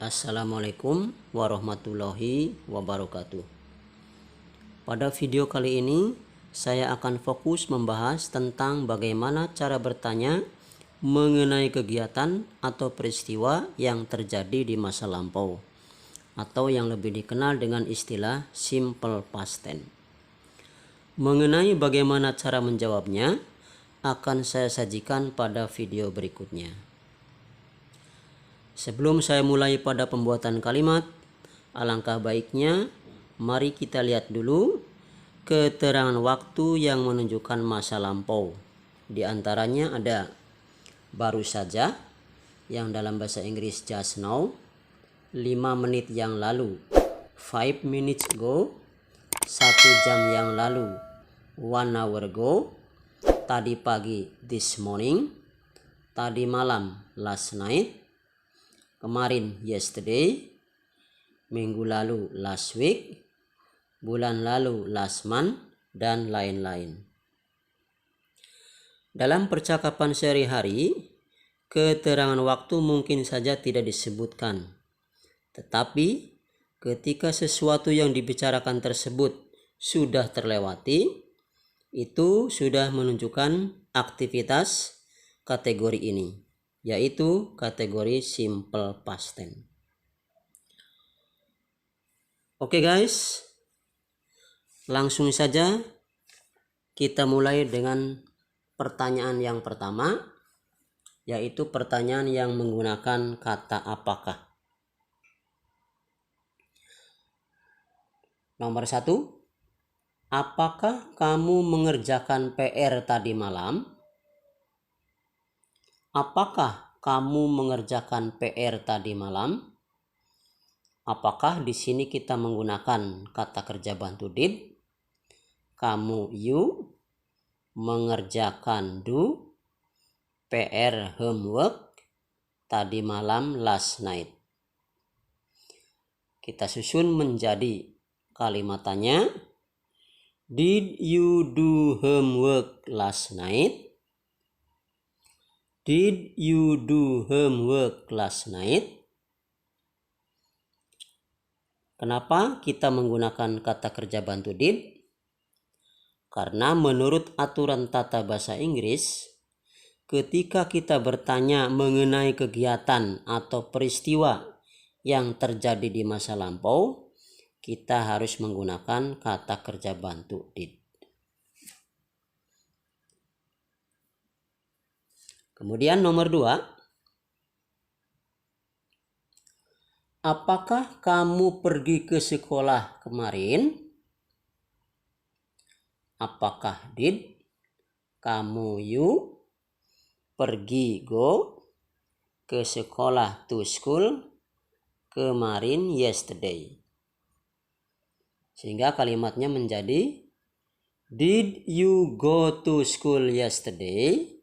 Assalamualaikum warahmatullahi wabarakatuh. Pada video kali ini saya akan fokus membahas tentang bagaimana cara bertanya mengenai kegiatan atau peristiwa yang terjadi di masa lampau, atau yang lebih dikenal dengan istilah simple past tense. Mengenai bagaimana cara menjawabnya akan saya sajikan pada video berikutnya. Sebelum saya mulai pada pembuatan kalimat, alangkah baiknya mari kita lihat dulu keterangan waktu yang menunjukkan masa lampau. Di antaranya ada baru saja, yang dalam bahasa Inggris just now, 5 menit yang lalu, 5 minutes ago, 1 jam yang lalu, 1 hour ago, tadi pagi this morning, tadi malam last night, kemarin yesterday, minggu lalu last week, bulan lalu last month, dan lain-lain. Dalam percakapan sehari-hari, keterangan waktu mungkin saja tidak disebutkan. Tetapi ketika sesuatu yang dibicarakan tersebut sudah terlewati, itu sudah menunjukkan aktivitas kategori ini, yaitu kategori simple past tense. Oke guys, langsung saja kita mulai dengan pertanyaan yang pertama, yaitu pertanyaan yang menggunakan kata apakah. Nomor 1, apakah kamu mengerjakan PR tadi malam? Apakah kamu mengerjakan PR tadi malam? Apakah di sini kita menggunakan kata kerja bantu did? Kamu you, mengerjakan do, PR homework, tadi malam last night. Kita susun menjadi kalimatannya. Did you do homework last night? Did you do homework last night? Kenapa kita menggunakan kata kerja bantu did? Karena menurut aturan tata bahasa Inggris, ketika kita bertanya mengenai kegiatan atau peristiwa yang terjadi di masa lampau, kita harus menggunakan kata kerja bantu did. Kemudian nomor 2, apakah kamu pergi ke sekolah kemarin? Apakah did, kamu you, pergi go, ke sekolah to school, kemarin yesterday. Sehingga kalimatnya menjadi did you go to school yesterday?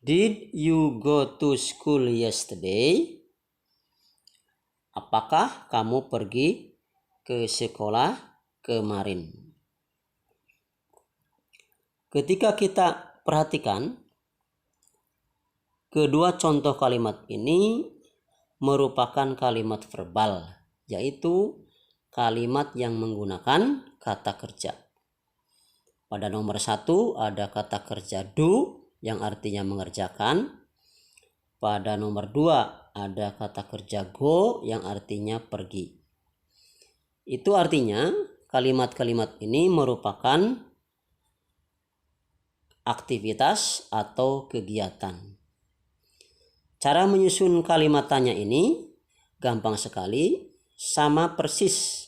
Did you go to school yesterday? Apakah kamu pergi ke sekolah kemarin? Ketika kita perhatikan, kedua contoh kalimat ini merupakan kalimat verbal, yaitu kalimat yang menggunakan kata kerja. Pada nomor 1 ada kata kerja do yang artinya mengerjakan. Pada nomor 2 ada kata kerja go yang artinya pergi. Itu artinya kalimat-kalimat ini merupakan aktivitas atau kegiatan. Cara menyusun kalimat tanya ini gampang sekali, sama persis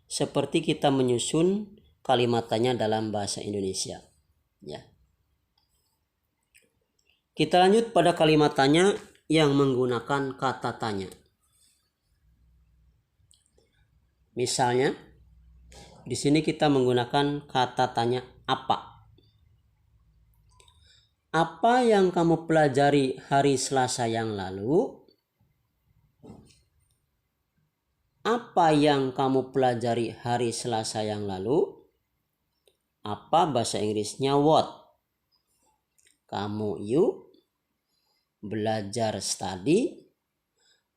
seperti kita menyusun kalimat tanya dalam bahasa Indonesia. Ya. Kita lanjut pada kalimat tanya yang menggunakan kata tanya. Misalnya, di sini kita menggunakan kata tanya apa. Apa yang kamu pelajari hari Selasa yang lalu? Apa yang kamu pelajari hari Selasa yang lalu? Apa bahasa Inggrisnya what? Kamu you belajar study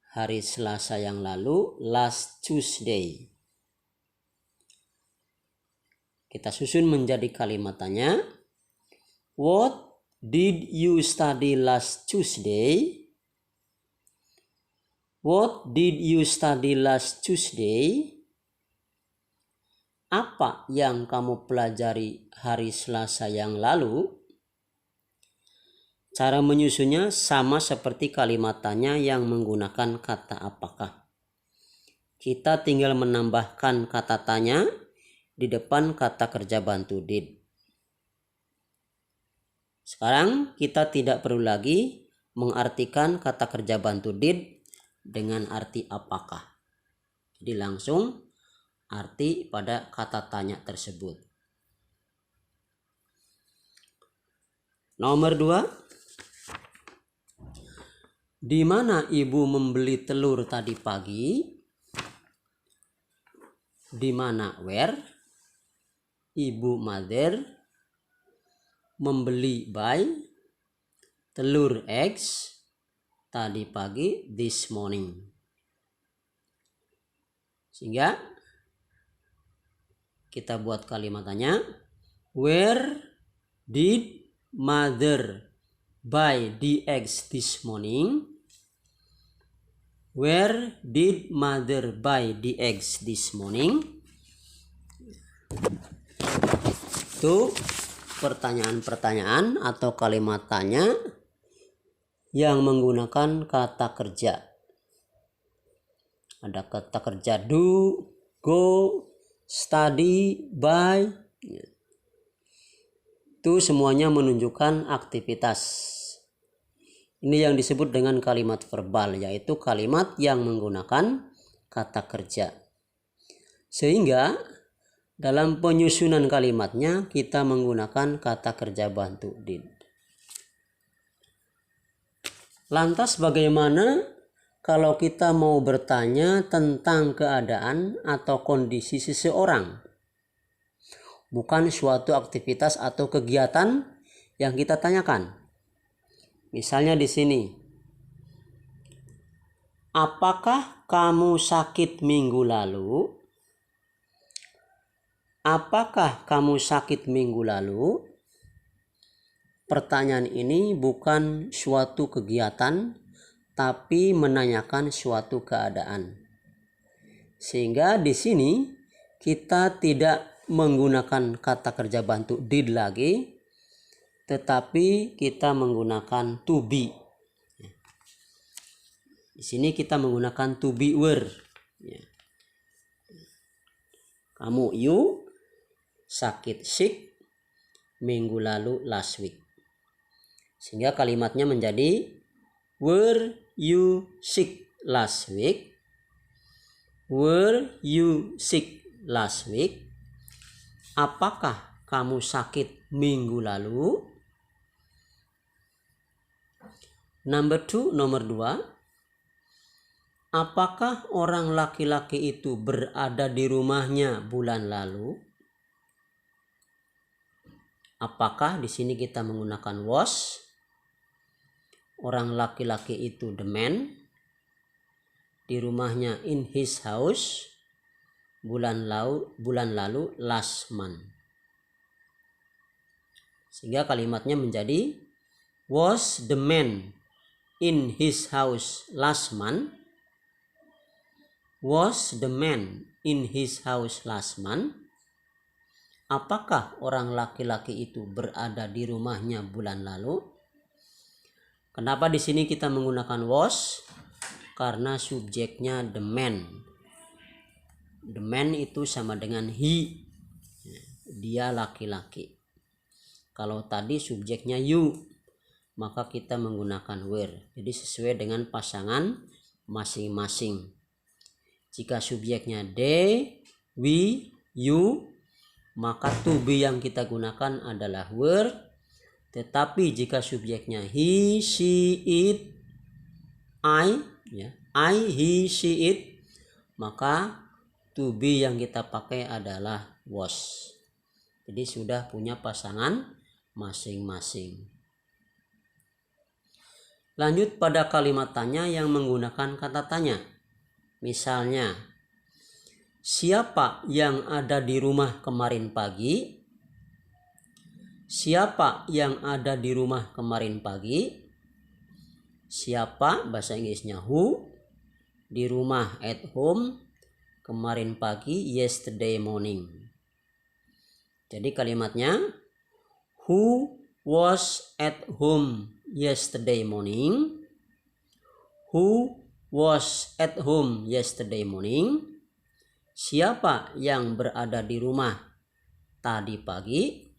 hari Selasa yang lalu, last Tuesday. Kita susun menjadi kalimat tanya. What did you study last Tuesday? What did you study last Tuesday? Apa yang kamu pelajari hari Selasa yang lalu? Cara menyusunnya sama seperti kalimat tanya yang menggunakan kata apakah. Kita tinggal menambahkan kata tanya di depan kata kerja bantu did. Sekarang kita tidak perlu lagi mengartikan kata kerja bantu did dengan arti apakah. Jadi langsung arti pada kata tanya tersebut. Nomor 2. Di mana ibu membeli telur tadi pagi? Di mana, where? Ibu, mother, membeli, buy, telur, eggs, tadi pagi, this morning. Sehingga kita buat kalimat tanya. Where did mother buy the eggs this morning? Where did mother buy the eggs this morning? Itu pertanyaan-pertanyaan atau kalimat tanya yang menggunakan kata kerja. Ada kata kerja do, go, study, buy. Itu semuanya menunjukkan aktivitas. Ini yang disebut dengan kalimat verbal, yaitu kalimat yang menggunakan kata kerja. Sehingga dalam penyusunan kalimatnya kita menggunakan kata kerja bantu did. Lantas bagaimana kalau kita mau bertanya tentang keadaan atau kondisi seseorang? Bukan suatu aktivitas atau kegiatan yang kita tanyakan. Misalnya di sini. Apakah kamu sakit minggu lalu? Apakah kamu sakit minggu lalu? Pertanyaan ini bukan suatu kegiatan, tapi menanyakan suatu keadaan. Sehingga di sini kita tidak menggunakan kata kerja bantu did lagi, tetapi kita menggunakan to be. Di sini kita menggunakan to be were. Kamu, you, sakit, sick, minggu lalu, last week. Sehingga kalimatnya menjadi were you sick last week? Were you sick last week? Apakah kamu sakit minggu lalu? Nomor 2. Apakah orang laki-laki itu berada di rumahnya bulan lalu? Apakah di sini kita menggunakan was? Orang laki-laki itu the man. Di rumahnya in his house. Bulan lalu last month. Sehingga kalimatnya menjadi was the man in his house last month? Was the man in his house last month? Apakah orang laki-laki itu berada di rumahnya bulan lalu? Kenapa di sini kita menggunakan was? Karena subjeknya the man. The man itu sama dengan he. Dia laki-laki. Kalau tadi subjeknya you, maka kita menggunakan were. Jadi sesuai dengan pasangan masing-masing. Jika subjeknya they, we, you, maka to be yang kita gunakan adalah were. Tetapi jika subjeknya he, she, it, I, he, she, it, maka to be yang kita pakai adalah was. Jadi sudah punya pasangan masing-masing. Lanjut pada kalimat tanya yang menggunakan kata tanya. Misalnya, siapa yang ada di rumah kemarin pagi? Siapa yang ada di rumah kemarin pagi? Siapa, bahasa Inggrisnya who. Di rumah, at home. Kemarin pagi, yesterday morning. Jadi kalimatnya, who was at home yesterday morning? Who was at home yesterday morning? Siapa yang berada di rumah tadi pagi?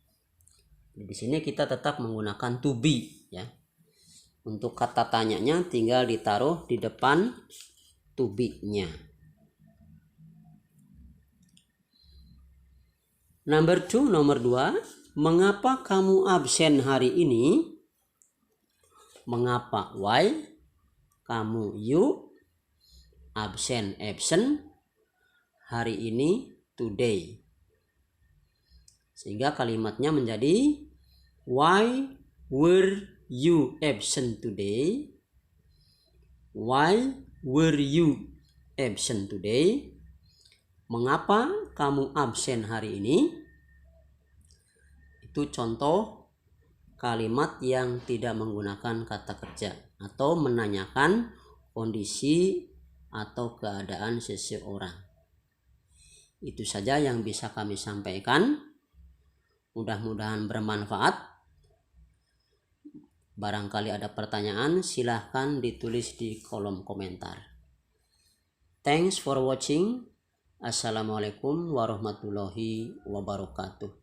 Di sini kita tetap menggunakan to be ya. Untuk kata tanyanya tinggal ditaruh di depan to be-nya. Nomor 2, mengapa kamu absen hari ini? Mengapa, why? Kamu, you. Absen, absent. Hari ini, today. Sehingga kalimatnya menjadi, why were you absent today? Why were you absent today? Mengapa kamu absen hari ini? Itu contoh kalimat yang tidak menggunakan kata kerja atau menanyakan kondisi atau keadaan seseorang. Itu saja yang bisa kami sampaikan. Mudah-mudahan bermanfaat. Barangkali ada pertanyaan, silahkan ditulis di kolom komentar. Thanks for watching. Assalamualaikum warahmatullahi wabarakatuh.